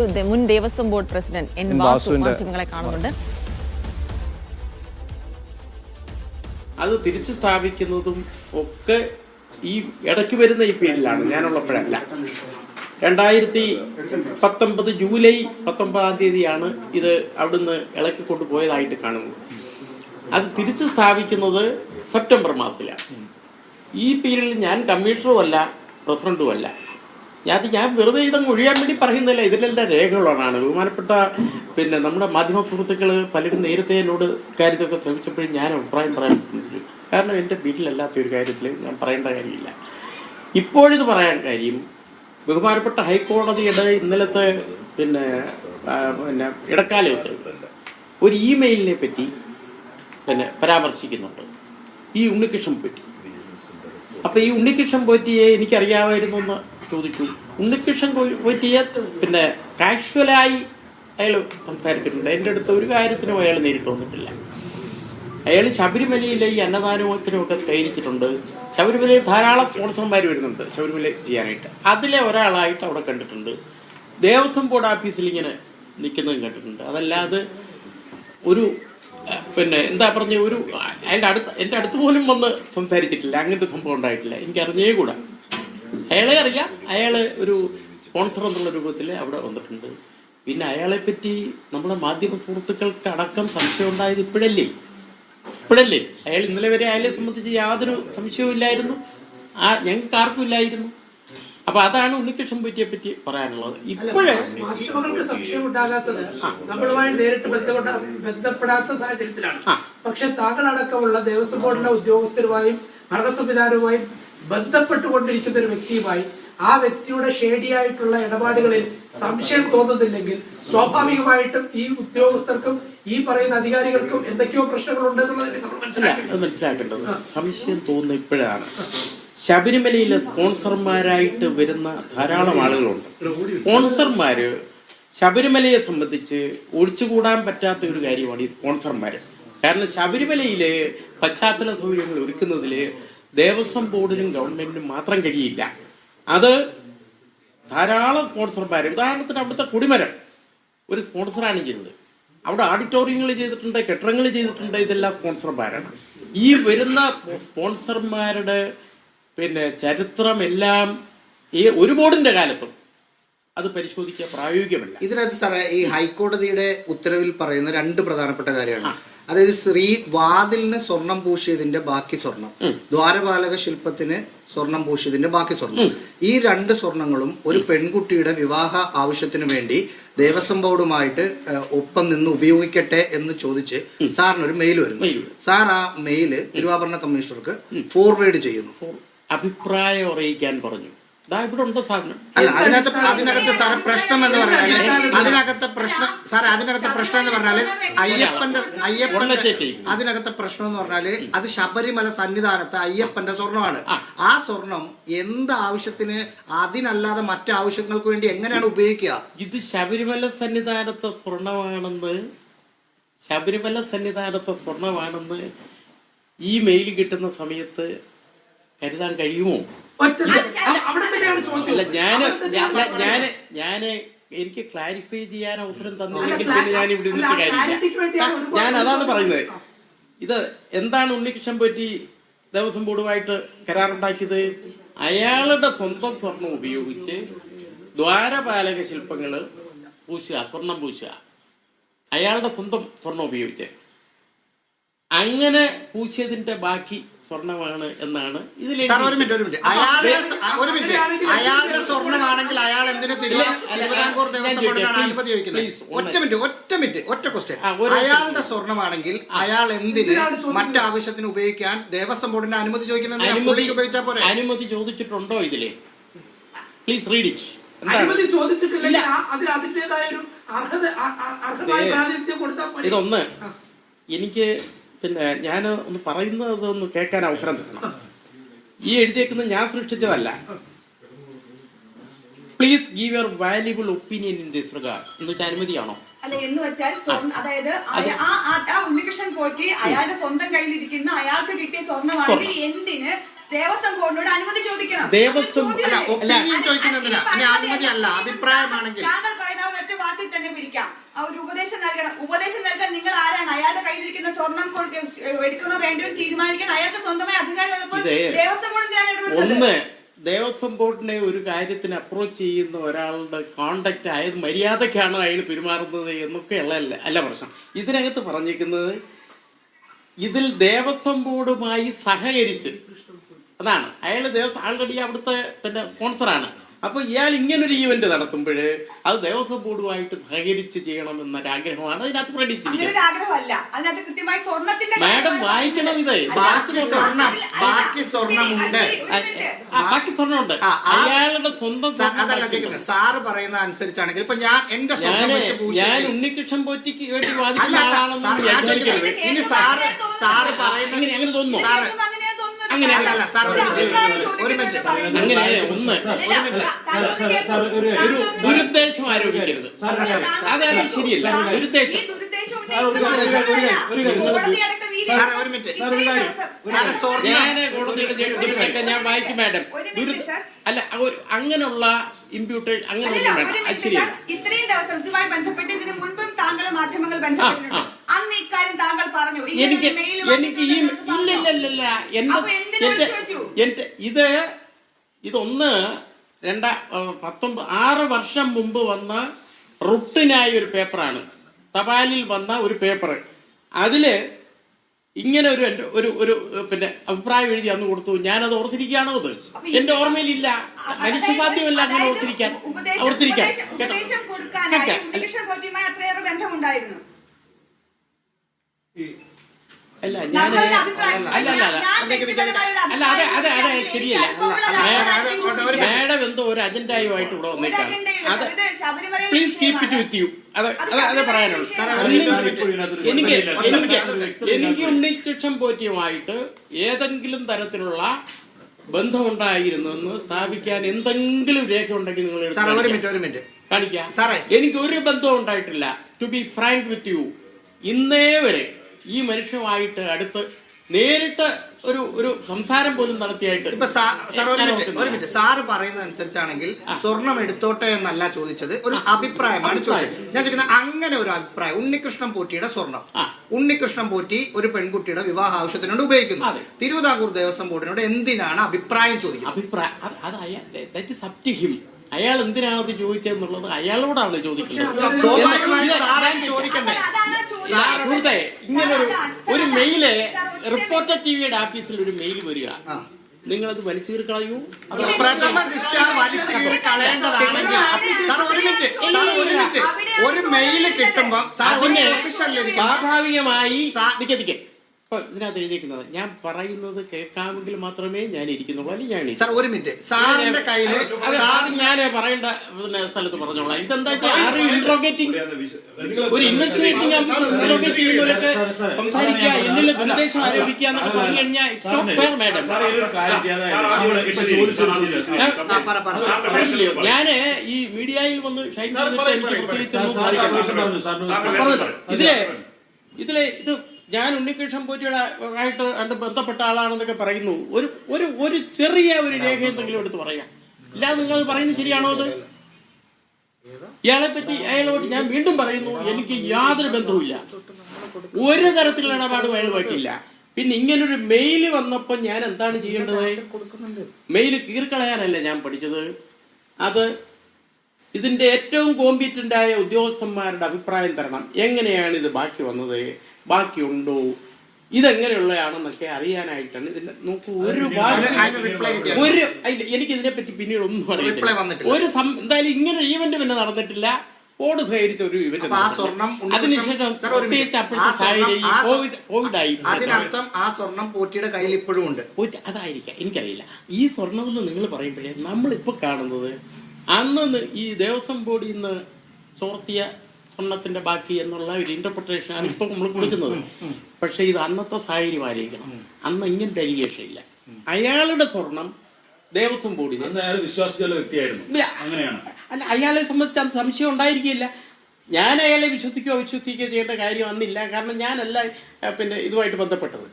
മുൻ Devaswom board president N Vasu മാധ്യമങ്ങളെ കാണുന്നുണ്ട്. അത് തിരിച്ചു സ്ഥാപിക്കുന്നതും ഒക്കെ ഈ ഇടയ്ക്ക് വരുന്ന ഈ പീരീഡിലാണ്, ഞാനുള്ളപ്പോഴല്ല. 2019 ജൂലൈ 19 ഇത് അവിടുന്ന് ഇളക്കി കൊണ്ടുപോയതായിട്ട് കാണുന്നു. അത് തിരിച്ചു സ്ഥാപിക്കുന്നത് സെപ്റ്റംബർ മാസത്തിലാണ്. ഈ പീരീഡിൽ ഞാൻ കമ്മീഷണറും അല്ല പ്രസിഡന്റും അല്ല. ഞാൻ വെറുതെ ഇതങ്ങ് ഒഴിയാൻ വേണ്ടി പറയുന്നില്ല, ഇതിലെല്ലാം രേഖകളാണ്. ബഹുമാനപ്പെട്ട നമ്മുടെ മാധ്യമ സുഹൃത്തുക്കൾ പലരും നേരത്തെ എന്നോട് കാര്യത്തൊക്കെ ശ്രമിച്ചപ്പോഴും ഞാൻ അഭിപ്രായം പറയാൻ ശ്രമിച്ചു. കാരണം എൻ്റെ വീട്ടിലല്ലാത്ത ഒരു കാര്യത്തിൽ ഞാൻ പറയേണ്ട കാര്യമില്ല. ഇപ്പോഴിത് പറയാൻ കാര്യം, ബഹുമാനപ്പെട്ട ഹൈക്കോടതിയുടെ ഇന്നലത്തെ ഇടക്കാല ഉത്തരവുണ്ട്. ഒരു ഇമെയിലിനെ പറ്റി പരാമർശിക്കുന്നുണ്ട്, ഈ ഉണ്ണികൃഷ്ണൻ പോറ്റി. അപ്പൊ ഈ ഉണ്ണികൃഷ്ണൻ പോറ്റിയെ എനിക്കറിയാമായിരുന്നു എന്ന് ചോദിച്ചു. ഉണ്ണികൃഷ്ണൻ പോറ്റിയെ കാഷ്വലായി അയാൾ സംസാരിച്ചിട്ടുണ്ട്. എൻ്റെ അടുത്ത് ഒരു കാര്യത്തിനും അയാൾ നേരിട്ട് വന്നിട്ടില്ല. അയാൾ ശബരിമലയിലെ ഈ അന്നദാനത്തിനും ഒക്കെ സ്നേഹിച്ചിട്ടുണ്ട്. ശബരിമലയിൽ ധാരാളം സ്പോൺസർമാർ വരുന്നുണ്ട് ശബരിമല ചെയ്യാനായിട്ട്. അതിലെ ഒരാളായിട്ട് അവിടെ കണ്ടിട്ടുണ്ട്. ദേവസ്വം ബോർഡ് ഓഫീസിൽ ഇങ്ങനെ നിൽക്കുന്നതും കണ്ടിട്ടുണ്ട്. അതല്ലാതെ ഒരു എൻ്റെ അടുത്ത് പോലും വന്ന് സംസാരിച്ചിട്ടില്ല. അങ്ങനത്തെ സംഭവം ഉണ്ടായിട്ടില്ല. എനിക്ക് അറിഞ്ഞേ കൂടാ. അയാളെ അറിയാം. അയാള് ഒരു സ്പോൺസർ എന്നുള്ള രൂപത്തിൽ അവിടെ വന്നിട്ടുണ്ട്. പിന്നെ അയാളെ പറ്റി നമ്മുടെ മാധ്യമ സുഹൃത്തുക്കൾക്ക് അടക്കം സംശയം ഉണ്ടായത് ഇപ്പോഴല്ലേ. അയാൾ ഇന്നലെ വരെ അയാളെ സംബന്ധിച്ച് യാതൊരു സംശയവും ഇല്ലായിരുന്നു, ഞങ്ങൾക്ക് ആർക്കും ഇല്ലായിരുന്നു. അപ്പൊ അതാണ് ഉണ്ണികൃഷ്ണൻ പോറ്റിയെ പറ്റി പറയാനുള്ളത്. ഇപ്പോഴേ മാധ്യമങ്ങൾക്ക് സംശയം ഉണ്ടാകാത്തത് നമ്മളുമായി നേരിട്ട് ബന്ധപ്പെടാത്ത സാഹചര്യത്തിലാണ്. പക്ഷെ താങ്കളടക്കമുള്ള ദേവസ്വം ബോർഡിലെ ഉദ്യോഗസ്ഥരുമായും ഭരണ സംവിധാനവുമായും ബന്ധപ്പെട്ടുകൊണ്ടിരിക്കുന്ന ഒരു വ്യക്തിയുമായി ആ വ്യക്തിയുടെ ഷേഡിയായിട്ടുള്ള ഇടപാടുകളിൽ സംശയം തോന്നുന്നില്ലെങ്കിൽ സ്വാഭാവികമായിട്ടും ഈ ഉദ്യോഗസ്ഥർക്കും ഈ പറയുന്ന അധികാരികൾക്കും എന്തൊക്കെയോ പ്രശ്നങ്ങൾ ഉണ്ടെന്നുള്ളതിനെ നമ്മൾ മനസ്സിലാക്കേണ്ടത്. സംശയം തോന്നുന്ന ഇപ്പോഴാണ്. ശബരിമലയിലെ സ്പോൺസർമാരായിട്ട് വരുന്ന ധാരാളം ആളുകളുണ്ട്. സ്പോൺസർമാര് ശബരിമലയെ സംബന്ധിച്ച് ഒഴിച്ചുകൂടാൻ പറ്റാത്ത ഒരു കാര്യമാണ് ഈ സ്പോൺസർമാര്. കാരണം ശബരിമലയിലെ പശ്ചാത്തല സൗകര്യങ്ങൾ ഒരുക്കുന്നതില് ദേവസ്വം ബോർഡിനും ഗവൺമെന്റിനും മാത്രം കഴിയില്ല. അത് ധാരാളം സ്പോൺസർമാർ, ഉദാഹരണത്തിന് അവിടുത്തെ കുടിമരം ഒരു സ്പോൺസറാണ് ചെയ്യുന്നത്. അവിടെ ഓഡിറ്റോറിയങ്ങൾ ചെയ്തിട്ടുണ്ട്, കെട്ടിടങ്ങൾ ചെയ്തിട്ടുണ്ട്. ഇതെല്ലാം സ്പോൺസർമാരാണ്. ഈ വരുന്ന സ്പോൺസർമാരുടെ ചരിത്രം എല്ലാം ഒരു ബോർഡിന്റെ കാലത്തും അത് പരിശോധിക്കുക പ്രായോഗികമല്ല. ഇതിനകത്ത് സാറേ, ഈ ഹൈക്കോടതിയുടെ ഉത്തരവിൽ പറയുന്ന രണ്ട് പ്രധാനപ്പെട്ട കാര്യമാണ്. അതായത് വാതിലിന് സ്വർണം പൂശിയതിന്റെ ബാക്കി സ്വർണം, ദ്വാരപാലക ശില്പത്തിന് സ്വർണം പൂശിയതിന്റെ ബാക്കി സ്വർണം, ഈ രണ്ട് സ്വർണങ്ങളും ഒരു പെൺകുട്ടിയുടെ വിവാഹ ആവശ്യത്തിന് വേണ്ടി ദേവസ്വം ബോർഡുമായിട്ട് ഒപ്പം നിന്ന് ഉപയോഗിക്കട്ടെ എന്ന് ചോദിച്ച് സാറിന് ഒരു മെയിൽ വരുന്നു. സാർ ആ മെയില് തിരുവാഭരണ കമ്മീഷണർക്ക് ഫോർവേഡ് ചെയ്യുന്നു. അഭിപ്രായം അറിയിക്കാൻ പറഞ്ഞു. ഇവിടെ സാധനം അല്ല, അതിനകത്ത് സാറ് പ്രശ്നം എന്ന് പറഞ്ഞാല് അതിനകത്തെ പ്രശ്നം എന്ന് പറഞ്ഞാല് അയ്യപ്പന്റെ അതിനകത്തെ പ്രശ്നം എന്ന് പറഞ്ഞാല് അത് ശബരിമല സന്നിധാനത്ത് അയ്യപ്പന്റെ സ്വർണമാണ്. ആ സ്വർണം എന്ത് ആവശ്യത്തിന്, അതിനല്ലാതെ മറ്റാവശ്യങ്ങൾക്ക് വേണ്ടി എങ്ങനെയാണ് ഉപയോഗിക്കുക? ഇത് ശബരിമല സന്നിധാനത്തെ സ്വർണമാണെന്ന് ഈ മെയിൽ കിട്ടുന്ന സമയത്ത് കരുതാൻ കഴിയുമോ? അല്ല, ഞാന് എനിക്ക് ക്ലാരിഫൈ ചെയ്യാൻ അവസരം തന്നില്ലെങ്കിൽ പിന്നെ ഞാൻ ഇവിടെ നിന്നിട്ട് കാര്യമില്ല. ഞാൻ അതാണ് പറയുന്നത്. ഇത് എന്താണ് ഉണ്ണികൃഷ്ണൻ പോറ്റി ദേവസ്വം ബോർഡുമായിട്ട് കരാറുണ്ടാക്കിയത്? അയാളുടെ സ്വന്തം സ്വർണം ഉപയോഗിച്ച് ദ്വാരപാലക ശില്പങ്ങള് പൂശുക, സ്വർണം പൂശുക, അയാളുടെ സ്വന്തം സ്വർണം ഉപയോഗിച്ച്. അങ്ങനെ പൂശിയതിന്റെ ബാക്കി സ്വർണമാണ് എന്നാണ് ഇതിൽ. അയാളുടെ സ്വർണമാണെങ്കിൽ അയാൾ എന്തിനു തിരുവിതാംകൂർ ദേവസ്വം ബോർഡിനാണ് അനുമതി ചോദിക്കുന്നത്? ഒറ്റ ക്വസ്റ്റ്യൻ. അയാളുടെ സ്വർണമാണെങ്കിൽ അയാൾ എന്തിന് മറ്റാവശ്യത്തിന് ഉപയോഗിക്കാൻ ദേവസ്വം ബോർഡിന്റെ അനുമതി ചോദിക്കുന്നത്? ഉപയോഗിച്ചാൽ പോരെ? അനുമതി ചോദിച്ചിട്ടുണ്ടോ ഇതില്? Please read it. അനുമതി ചോദിച്ചിട്ടില്ല. അതിന്റേതായ ഒരു ഇതൊന്ന് എനിക്ക് ഞാൻ ഒന്ന് പറയുന്നത് ഒന്ന് കേൾക്കാൻ അവസരം തരണം. ഈ എഴുതിയേക്കുന്നത് ഞാൻ സൃഷ്ടിച്ചതല്ല. Please give your valuable opinion in this regard എന്ന് വെച്ചാൽ അനുമതിയാണോ? അല്ല, എന്ന് വെച്ചാൽ അതായത് ഉണ്ണികൃഷ്ണൻ പോറ്റി അയാളുടെ സ്വന്തം കയ്യിലിരിക്കുന്ന അയാൾക്ക് കിട്ടിയ സ്വർണ്ണമാണെങ്കിൽ എന്തിന് ദേവസ്വം ബോർഡിനോട് അനുമതി ചോദിക്കണം? ദേവസ്വം ചോദിക്കുന്നതിന് അനുമതി അല്ല, അഭിപ്രായമാണെങ്കിൽ താങ്കൾ പറയുന്ന ഒറ്റ സ്വർണം എടുക്കണോ വേണ്ടോ തീരുമാനിക്കാൻ അയാൾക്ക് സ്വന്തമായി അധികാരമുള്ളപ്പോൾ ദേവസ്വം ബോർഡ് എന്തിനാണ് ഇടപെടുന്നത്? ഒന്ന്, ദേവസ്വം ബോർഡിനെ ഒരു കാര്യത്തിന് അപ്രോച്ച് ചെയ്യുന്ന ഒരാളുടെ കോണ്ടാക്ട് ആയത് മര്യാദക്കാണോ അയാൾ പെരുമാറുന്നത് എന്നൊക്കെയുള്ള അല്ല പ്രശ്നം. ഇതിനകത്ത് പറഞ്ഞിരിക്കുന്നത് ഇതിൽ ദേവസ്വം ബോർഡുമായി സഹകരിച്ച്, അതാണ് അയാൾ ആൾറെഡി അവിടുത്തെ സ്പോൺസറാണ്. അപ്പൊ ഇയാൾ ഇങ്ങനൊരു ഈവന്റ് നടത്തുമ്പോൾ അത് ദേവസ്വം ബോർഡുമായിട്ട് സഹകരിച്ച് ചെയ്യണമെന്നൊരാഗ്രഹമാണ് അതിനകത്ത് പ്രകടിപ്പിച്ചിരിക്കുന്നത്. മാഡം വായിക്കണം, ഇത് ബാക്കി സ്വർണ്ണമുണ്ട്. ബാക്കി സ്വർണ്ണമുണ്ട് അയാളുടെ സ്വന്തം. അതല്ല സാറ് പറയുന്ന അനുസരിച്ചാണെങ്കിൽ ഇപ്പൊ ഞാൻ എന്റെ ഞാൻ ഉണ്ണികൃഷ്ണൻ പോറ്റിക്ക് വേണ്ടി വാദിക്കുന്ന ആളാണെന്ന് വിചാരിക്കരുത്. ഇനി സാറ് പറയുന്ന അങ്ങനെ തോന്നുന്നു. അങ്ങനെ ഒരു മിനിറ്റ് അങ്ങനെ ഒന്ന് ഒരു ദുരുദ്ദേശം ആരോപിക്കരുത്. അതാണ് ശരിയല്ല. ദുരുദ്ദേശം ഞാൻ കോടതിയുടെ ജഡ്ജിമെന്റൊക്കെ ഞാൻ വായിച്ചു മാഡം. അല്ല അങ്ങനെയുള്ള ഇമ്പ്യൂട്ടേഷൻ അങ്ങനെയൊന്നും വേണ്ട. അത് ശരിയല്ല. ഇത്രയും ദിവസം ഇതുമായി ബന്ധപ്പെട്ട് ഇതിന് മുൻപും താങ്കളെ മാധ്യമങ്ങൾ ബന്ധപ്പെട്ടിട്ടുണ്ട്. അന്ന് ഇക്കാര്യം താങ്കൾ പറഞ്ഞു. എനിക്ക് ഈ ഇല്ലില്ല എന്റെ ഇതൊന്ന് 6 വർഷം മുമ്പ് വന്ന റുട്ടിനായ ഒരു പേപ്പറാണ്, തപാലിൽ വന്ന ഒരു പേപ്പർ. അതില് ഇങ്ങനെ ഒരു അഭിപ്രായം എഴുതി അന്ന് കൊടുത്തു. ഞാനത് ഓർത്തിരിക്കുകയാണോ? അത് എന്റെ ഓർമ്മയിലില്ല. മനുഷ്യ സാധ്യമല്ല അങ്ങനെ ഓർത്തിരിക്കാൻ. അല്ല അതെ ശരിയല്ല. മാഡം എന്തോ ഒരു അജണ്ടയുമായിട്ട് ഇവിടെ വന്നേക്കാണ്. അത് please keep it with you. അത് പറയാനുള്ളൂ. എനിക്ക് ഉണ്ണികൃഷ്ണൻ പോറ്റിയുമായിട്ട് ഏതെങ്കിലും തരത്തിലുള്ള ബന്ധമുണ്ടായിരുന്നെന്ന് സ്ഥാപിക്കാൻ എന്തെങ്കിലും രേഖ ഉണ്ടെങ്കിൽ നിങ്ങൾ കാണിക്കാം. എനിക്ക് ഒരു ബന്ധവും ഉണ്ടായിട്ടില്ല. To be frank with you, ഇന്നേ വരെ ഈ മനുഷ്യമായിട്ട് അടുത്ത് നേരിട്ട് ഒരു സംസാരം പോലും നടത്തിയായിട്ട്. ഇപ്പൊ സാറ് പറയുന്നത് അനുസരിച്ചാണെങ്കിൽ സ്വർണം എടുത്തോട്ടെ എന്നല്ല ചോദിച്ചത്, ഒരു അഭിപ്രായമാണ് ചോദിച്ചത്. ഞാൻ ചോദിക്കുന്നത് അങ്ങനെ ഒരു അഭിപ്രായം, ഉണ്ണികൃഷ്ണൻ പോറ്റിയുടെ സ്വർണം ഉണ്ണികൃഷ്ണൻ പോറ്റി ഒരു പെൺകുട്ടിയുടെ വിവാഹ ആവശ്യത്തിനോട് ഉപയോഗിക്കുന്നു. തിരുവിതാംകൂർ ദേവസ്വം ബോർഡിനോട് എന്തിനാണ് അഭിപ്രായം ചോദിക്കുന്നത്? അയാൾ എന്തിനാണത് ചോദിച്ചതെന്നുള്ളത് അയാളോടാണ് ചോദിക്കുന്നത്. ഇങ്ങനെ ഒരു മെയില് റിപ്പോർട്ടർ ടിവിയുടെ ഓഫീസിൽ ഒരു മെയിൽ വരിക, നിങ്ങളത് വലിച്ചു കീറി കളയൂ. ഒരു മെയില് കിട്ടുമ്പോ സ്വാഭാവികമായി ഇപ്പൊ ഇതിനകത്ത് എഴുതിയിരിക്കുന്നത് ഞാൻ പറയുന്നത് കേൾക്കാമെങ്കിൽ മാത്രമേ ഞാൻ ഇരിക്കുന്നുള്ളൂ. അല്ലെങ്കിൽ ഞാൻ ഒരു മിനിറ്റ് സാറിന്റെ കയ്യില് ഞാൻ പറയേണ്ട സ്ഥലത്ത് പറഞ്ഞോളാം. ഇതെന്താ ആരും ഇൻട്രോഗേറ്റിംഗ് ഒരു ഇൻവെസ്റ്റിഗേറ്റിംഗ് ഇൻട്രോഗേറ്റ് ചെയ്യുന്നവരൊക്കെ സംസാരിക്കുക, എന്നിൽ ദുരുദ്ദേശം ആരോപിക്കുക എന്നൊക്കെ പറഞ്ഞു കഴിഞ്ഞാൽ ഇറ്റ്സ് നോട്ട് ഫെയർ മാഡം. ഞാന് ഈ മീഡിയയിൽ വന്ന് ഷൈൻ ചെയ്തിട്ട് എനിക്ക് പ്രത്യേകിച്ച് ഇതിലെ ഇത് ഞാൻ ഉണ്ണികൃഷ്ണൻ പോറ്റിയുടെ ആയിട്ട് ബന്ധപ്പെട്ട ആളാണെന്നൊക്കെ പറയുന്നു. ഒരു ചെറിയ ഒരു രേഖ എന്തെങ്കിലും എടുത്ത് പറയാം. ഇല്ലാതെ നിങ്ങൾ പറയുന്നത് ശരിയാണോ? അത് ഇയാളെ പറ്റി അയാളോട് ഞാൻ വീണ്ടും പറയുന്നു, എനിക്ക് യാതൊരു ബന്ധവുമില്ല, ഒരു തരത്തിലുള്ള ഇടപാടും അയാൾ പറ്റില്ല. പിന്നെ ഇങ്ങനൊരു മെയില് വന്നപ്പോ ഞാൻ എന്താണ് ചെയ്യേണ്ടത്? മെയില് കീറിക്കളയാനല്ല ഞാൻ പഠിച്ചത്. അത് ഇതിന്റെ ഏറ്റവും കോമ്പീറ്റന്റായ ഉദ്യോഗസ്ഥന്മാരുടെ അഭിപ്രായം തരണം. എങ്ങനെയാണ് ഇത് ബാക്കി വന്നത്, ബാക്കിയുണ്ടോ, ഇതെങ്ങനെയുള്ളതാണെന്നൊക്കെ അറിയാനായിട്ടാണ് ഇതിന്റെ നോക്കൂ. എനിക്ക് ഇതിനെ പറ്റി പിന്നീട് ഒന്നും അറിയത്തില്ല. എന്തായാലും ഇങ്ങനെ ഈവന്റ് പിന്നെ നടന്നിട്ടില്ല. ബോർഡ് സഹകരിച്ച ഒരു ഇവന്റ്. അതിനുശേഷം പ്രത്യേകിച്ച് അപ്പോഴത്തെ സാഹചര്യം കോവിഡായി. അതിനർത്ഥം ആ സ്വർണം പോറ്റിയുടെ കയ്യിൽ ഇപ്പോഴും ഉണ്ട്. അതായിരിക്കാം, എനിക്കറിയില്ല. ഈ സ്വർണം എന്ന് നിങ്ങൾ പറയുമ്പോഴേ നമ്മളിപ്പോ കാണുന്നത് അന്ന് ഈ ദേവസ്വം ബോർഡിൽ നിന്ന് ചോർത്തിയ സ്വർണത്തിന്റെ ബാക്കി എന്നുള്ള ഒരു ഇന്റർപ്രിട്ടേഷനാണ് ഇപ്പൊ നമ്മൾ കൊടുക്കുന്നത്. പക്ഷെ ഇത് അന്നത്തെ സാഹചര്യം ആയിരിക്കണം. അന്ന് ഇങ്ങനത്തെ അലിഗേഷൻ ഇല്ല. അയാളുടെ സ്വർണം ദേവസ്വം ബോർഡിൽ വിശ്വാസികളുടെ വ്യക്തിയായിരുന്നു. അങ്ങനെയാണ്. അല്ല, അയാളെ സംബന്ധിച്ച് അത് സംശയം ഉണ്ടായിരിക്കില്ല. ഞാൻ അയാളെ വിശ്വസിക്കുകയോ ചെയ്യേണ്ട കാര്യം അന്നില്ല. കാരണം ഞാനല്ല ഇതുമായിട്ട് ബന്ധപ്പെട്ടത്.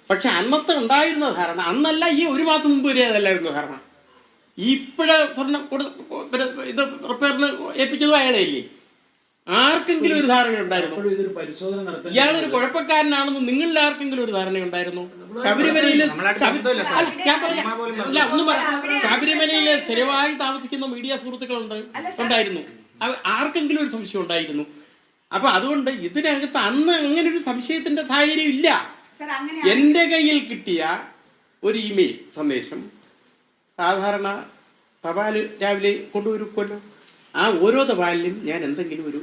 പക്ഷെ അന്നത്തെ ഉണ്ടായിരുന്ന ധാരണ അന്നല്ല, ഈ 1 മാസം മുമ്പ് വരെ അതല്ലായിരുന്നു ധാരണ. ഇപ്പോഴെ സ്വർണം ഇത് റിപ്പയറിന് ഏൽപ്പിച്ചതും അയാളെ ഇല്ലേ. ആർക്കെങ്കിലും ഒരു ധാരണ ഉണ്ടായിരുന്നു? അപ്പോഴും ഇതൊരു പരിശോധന നടത്താൻ ഇയാളൊരു കുഴപ്പക്കാരനാണെന്ന് നിങ്ങളിൽ ആർക്കെങ്കിലും ഒരു ധാരണയുണ്ടായിരുന്നു? ശബരിമലയില് ശബരിമലയില് സ്ഥിരമായി താമസിക്കുന്ന മീഡിയ സുഹൃത്തുക്കളുണ്ട്, ഉണ്ടായിരുന്നു. ആർക്കെങ്കിലും ഒരു സംശയം ഉണ്ടായിരുന്നു? അപ്പൊ അതുകൊണ്ട് ഇതിനകത്ത് അന്ന് അങ്ങനെ ഒരു സംശയത്തിന്റെ സാഹചര്യം ഇല്ല. എന്റെ കയ്യിൽ കിട്ടിയ ഒരു ഇമെയിൽ സന്ദേശം സാധാരണ തപാല് രാവിലെ കൊണ്ടുവരുമല്ലോ, ആ ഓരോ തപാലിലും ഞാൻ എന്തെങ്കിലും ഒരു